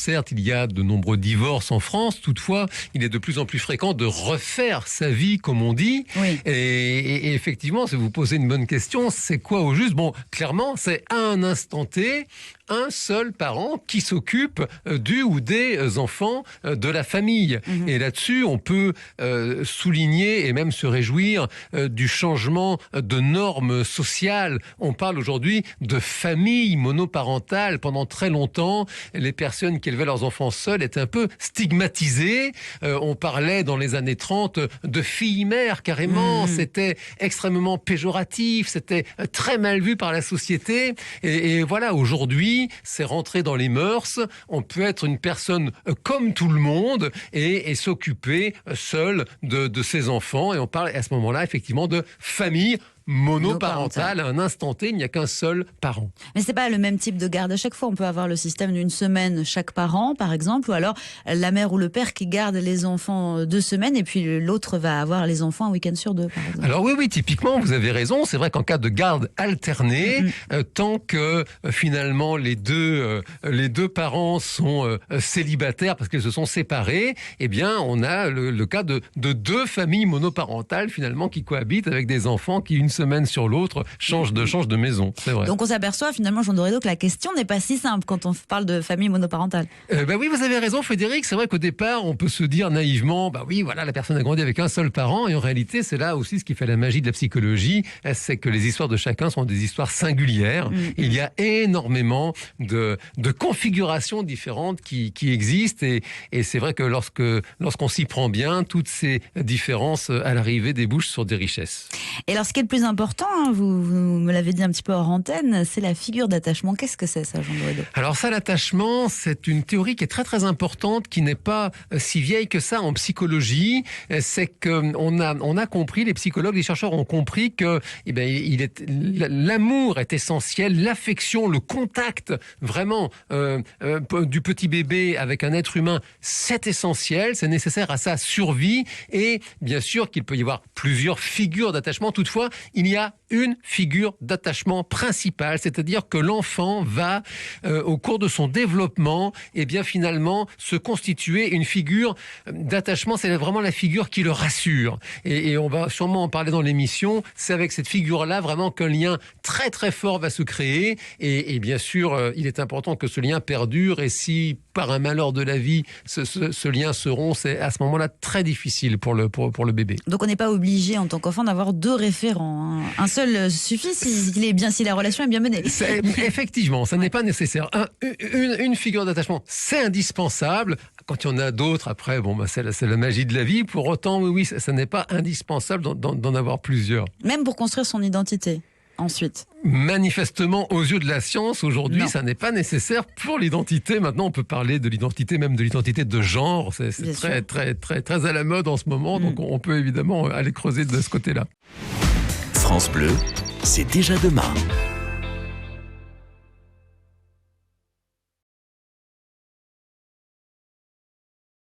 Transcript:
certes, il y a de nombreux divorces en France. Toutefois, il est de plus en plus fréquent de refaire sa vie, comme on dit. Oui. Et effectivement, si vous posez une bonne question, c'est quoi au juste ? Bon, clairement, c'est à un instant T, un seul parent qui s'occupe du ou des enfants de la famille. Et là-dessus, on peut souligner et même se réjouir du changement de normes sociales. On parle aujourd'hui de famille monoparentale. Pendant très longtemps, les personnes qui élevaient leurs enfants seuls étaient un peu stigmatisées. On parlait dans les années 30 de filles-mères carrément. C'était extrêmement péjoratif. C'était très mal vu par la société. Et voilà, aujourd'hui, c'est rentré dans les mœurs. On peut être une personne comme tout le monde et s'occuper seul de ses enfants. Et on parle à ce moment-là effectivement de famille monoparentale. À un instant T, il n'y a qu'un seul parent. Mais c'est pas le même type de garde à chaque fois. On peut avoir le système d'une semaine chaque parent, par exemple, ou alors la mère ou le père qui garde les enfants 2 semaines et puis l'autre va avoir les enfants un week-end sur 2, par exemple. Alors oui, typiquement, vous avez raison. C'est vrai qu'en cas de garde alternée, tant que finalement les deux parents sont célibataires parce qu'ils se sont séparés, eh bien, on a le cas de 2 familles monoparentales finalement qui cohabitent avec des enfants qui une semaine sur l'autre changent de maison. C'est vrai. Donc on s'aperçoit finalement, Jean Dorédo, que la question n'est pas si simple quand on parle de famille monoparentale. Oui, vous avez raison, Frédéric. C'est vrai qu'au départ, on peut se dire naïvement, voilà, la personne a grandi avec un seul parent. Et en réalité, c'est là aussi ce qui fait la magie de la psychologie, c'est que les histoires de chacun sont des histoires singulières. Il y a énormément de configurations différentes qui existent. Et c'est vrai que lorsqu'on s'y prend bien, toutes ces différences à l'arrivée débouchent sur des richesses. Et alors, ce qui est le plus important, vous me l'avez dit un petit peu hors antenne, c'est la figure d'attachement. Qu'est-ce que c'est ça, Jean Dorédo ? Alors ça, l'attachement, c'est une théorie qui est très très importante, qui n'est pas si vieille que ça en psychologie. C'est qu'on a compris, les psychologues, les chercheurs ont compris que l'amour est essentiel, l'affection, le contact vraiment du petit bébé avec un être humain, c'est essentiel, c'est nécessaire à sa survie. Et bien sûr qu'il peut y avoir plusieurs figures d'attachement. Toutefois, il y a une figure d'attachement principale, c'est-à-dire que l'enfant va, au cours de son développement, finalement, se constituer une figure d'attachement. C'est vraiment la figure qui le rassure. Et on va sûrement en parler dans l'émission. C'est avec cette figure-là vraiment qu'un lien très très fort va se créer. Et bien sûr, il est important que ce lien perdure. Et si par un malheur de la vie, ce lien se rompt, c'est à ce moment-là très difficile pour le bébé. Donc on n'est pas obligé en tant qu'enfant d'avoir 2 référents. Un seul suffit si la relation est bien menée. Effectivement, ça n'est pas nécessaire. Une figure d'attachement, c'est indispensable. Quand il y en a d'autres, après, c'est la magie de la vie. Pour autant, oui, ça n'est pas indispensable d'en avoir plusieurs. Même pour construire son identité. Ensuite. Manifestement, aux yeux de la science, aujourd'hui, ça n'est pas nécessaire pour l'identité. Maintenant, on peut parler de l'identité, même de l'identité de genre. C'est très, très, très, très à la mode en ce moment. Donc, on peut évidemment aller creuser de ce côté-là. France Bleu, c'est déjà demain.